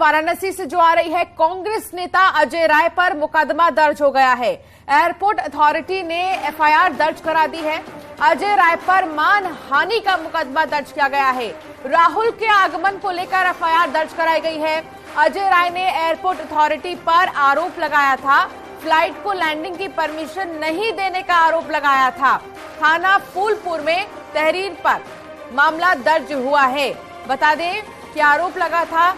वाराणसी से जो आ रही है, कांग्रेस नेता अजय राय पर मुकदमा दर्ज हो गया है। एयरपोर्ट अथॉरिटी ने एफआईआर दर्ज करा दी है। अजय राय पर मानहानि का मुकदमा दर्ज किया गया है। राहुल के आगमन को लेकर एफआईआर दर्ज कराई गई है। अजय राय ने एयरपोर्ट अथॉरिटी पर आरोप लगाया था, फ्लाइट को लैंडिंग की परमिशन नहीं देने का आरोप लगाया था। थाना फूलपुर में तहरीर पर मामला दर्ज हुआ है। बता दें कि आरोप लगा था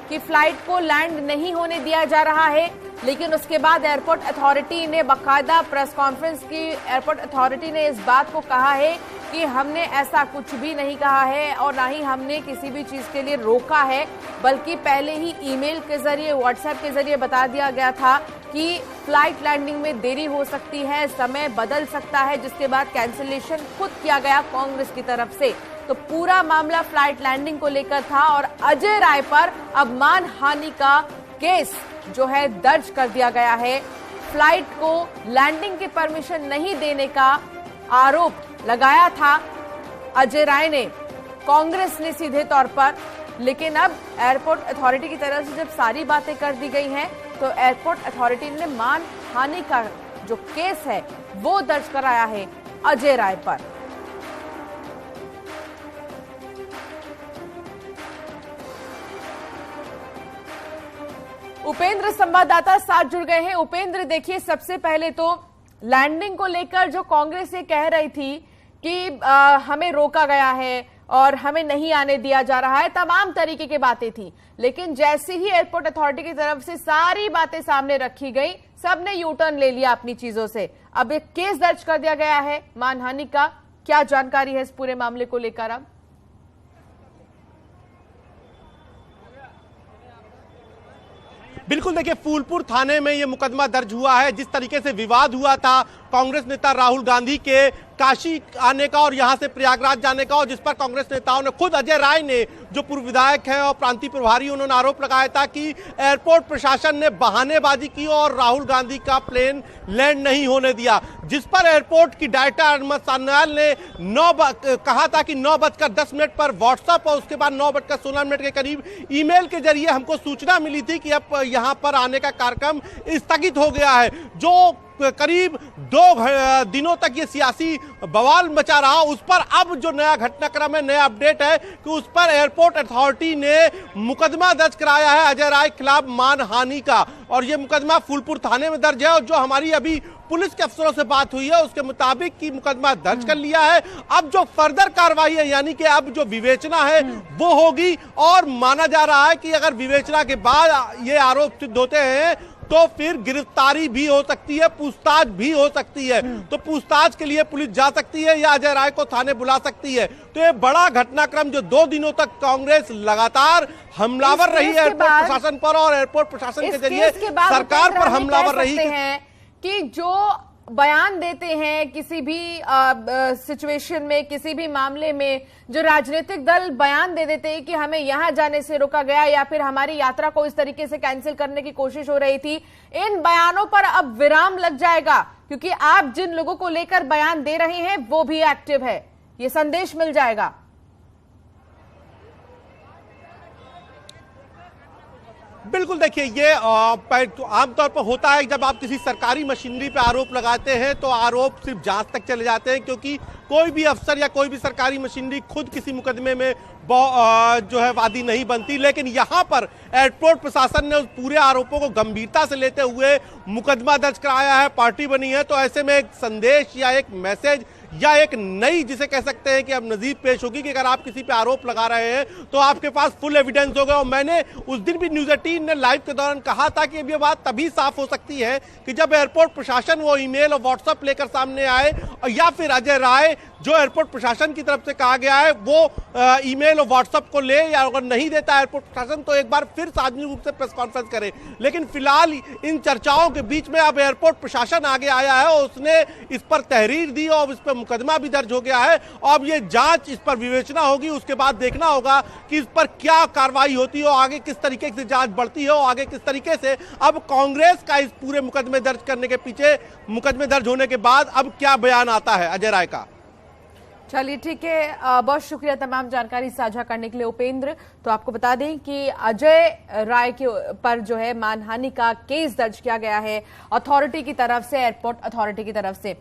कि फ्लाइट को लैंड नहीं होने दिया जा रहा है, लेकिन उसके बाद एयरपोर्ट अथॉरिटी ने बाकायदा प्रेस कॉन्फ्रेंस की। एयरपोर्ट अथॉरिटी ने इस बात को कहा है कि हमने ऐसा कुछ भी नहीं कहा है और ना ही हमने किसी भी चीज के लिए रोका है, बल्कि पहले ही ईमेल के जरिए, व्हाट्सएप के जरिए बता दिया गया था कि फ्लाइट लैंडिंग में देरी हो सकती है, समय बदल सकता है, जिसके बाद कैंसिलेशन खुद किया गया कांग्रेस की तरफ से। तो पूरा मामला फ्लाइट लैंडिंग को लेकर था और अजय राय पर अब मानहानि का केस जो है दर्ज कर दिया गया है। फ्लाइट को लैंडिंग की परमिशन नहीं देने का आरोप लगाया था अजय राय ने, कांग्रेस ने सीधे तौर पर। लेकिन अब एयरपोर्ट अथॉरिटी की तरफ से जब सारी बातें कर दी गई हैं, तो एयरपोर्ट अथॉरिटी ने मानहानि का जो केस है वो दर्ज कराया है अजय राय पर। उपेंद्र संवाददाता साथ जुड़ गए हैं। उपेंद्र, देखिए, सबसे पहले तो लैंडिंग को लेकर जो कांग्रेस ये कह रही थी कि हमें रोका गया है और हमें नहीं आने दिया जा रहा है, तमाम तरीके की बातें थी। लेकिन जैसे ही एयरपोर्ट अथॉरिटी की तरफ से सारी बातें सामने रखी गई, सबने यू टर्न ले लिया अपनी चीजों से। अब एक केस दर्ज कर दिया गया है मानहानि का। क्या जानकारी है इस पूरे मामले को लेकर अब? बिल्कुल, देखिए, फूलपुर थाने में ये मुकदमा दर्ज हुआ है। जिस तरीके से विवाद हुआ था कांग्रेस नेता राहुल गांधी के काशी आने का और यहां से प्रयागराज जाने का, और जिस पर कांग्रेस नेताओं ने, खुद अजय राय ने जो पूर्व विधायक हैं और प्रांतीय प्रभारी, उन्होंने आरोप लगाया था कि एयरपोर्ट प्रशासन ने बहानेबाजी की और राहुल गांधी का प्लेन लैंड नहीं होने दिया। जिस पर एयरपोर्ट की डायरेक्टर अहमद सान्याल ने कहा था कि 9:10 पर व्हाट्सएप और उसके बाद 9:16 के करीब ईमेल के जरिए हमको सूचना मिली थी कि अब यहां पर आने का कार्यक्रम स्थगित हो गया है। जो करीब 2 दिनों तक ये सियासी बवाल मचा रहा, उस पर अब जो नया घटनाक्रम है, नया अपडेट है कि उस पर एयरपोर्ट अथॉरिटी ने मुकदमा दर्ज कराया है अजय राय के खिलाफ मानहानि का। और ये मुकदमा फूलपुर थाने में दर्ज है और जो हमारी अभी पुलिस के अफसरों से बात हुई है उसके मुताबिक की मुकदमा दर्ज कर लिया है। अब जो फर्दर कार्रवाई है, यानी कि अब जो विवेचना है वो होगी, और माना जा रहा है कि अगर विवेचना के बाद ये आरोप सिद्ध होते हैं तो फिर गिरफ्तारी भी हो सकती है, पूछताछ भी हो सकती है। तो पूछताछ के लिए पुलिस जा सकती है या अजय राय को थाने बुला सकती है। तो ये बड़ा घटनाक्रम, जो 2 दिनों तक कांग्रेस लगातार हमलावर रही है एयरपोर्ट प्रशासन पर और एयरपोर्ट प्रशासन के जरिए सरकार पर हमलावर रही है कि जो बयान देते हैं किसी भी सिचुएशन में, किसी भी मामले में, जो राजनीतिक दल बयान दे देते हैं कि हमें यहां जाने से रोका गया या फिर हमारी यात्रा को इस तरीके से कैंसिल करने की कोशिश हो रही थी, इन बयानों पर अब विराम लग जाएगा, क्योंकि आप जिन लोगों को लेकर बयान दे रहे हैं वो भी एक्टिव है। ये संदेश मिल जाएगा। बिल्कुल, देखिए, ये आमतौर पर होता है जब आप किसी सरकारी मशीनरी पे आरोप लगाते हैं तो आरोप सिर्फ जांच तक चले जाते हैं, क्योंकि कोई भी अफसर या कोई भी सरकारी मशीनरी खुद किसी मुकदमे में जो है वादी नहीं बनती। लेकिन यहाँ पर एयरपोर्ट प्रशासन ने उस पूरे आरोपों को गंभीरता से लेते हुए मुकदमा दर्ज कराया है, पार्टी बनी है। तो ऐसे में एक संदेश या एक मैसेज या एक नई, जिसे कह सकते हैं कि अब नजीर पेश होगी कि अगर आप किसी पे आरोप लगा रहे हैं तो आपके पास फुल एविडेंस होगा। और मैंने उस दिन भी न्यूज़ 18 ने लाइव के दौरान कहा था कि अब ये बात तभी साफ हो सकती है कि जब एयरपोर्ट प्रशासन वो ईमेल और व्हाट्सएप लेकर सामने आए, और या फिर अजय राय जो एयरपोर्ट प्रशासन की तरफ से कहा गया है वो ईमेल और व्हाट्सएप को ले, या अगर नहीं देता एयरपोर्ट प्रशासन तो एक बार फिर सार्वजनिक रूप से प्रेस कॉन्फ्रेंस करे। लेकिन फिलहाल इन चर्चाओं के बीच में अब एयरपोर्ट प्रशासन आगे आया है और उसने इस पर तहरीर दी और इस पर मुकदमा भी दर्ज हो गया है। अब ये जांच, इस पर विवेचना होगी, उसके बाद देखना होगा कि इस पर क्या कार्रवाई होती है और आगे किस तरीके से जांच बढ़ती है और आगे किस तरीके से अब कांग्रेस का इस पूरे मुकदमे दर्ज करने के पीछे, मुकदमे दर्ज होने के बाद अब क्या बयान आता है अजय राय का। चलिए ठीक है, बहुत शुक्रिया तमाम जानकारी साझा करने के लिए उपेंद्र। तो आपको बता दें कि अजय राय के पर जो है मानहानि का केस दर्ज किया गया है अथॉरिटी की तरफ से, एयरपोर्ट अथॉरिटी की तरफ से।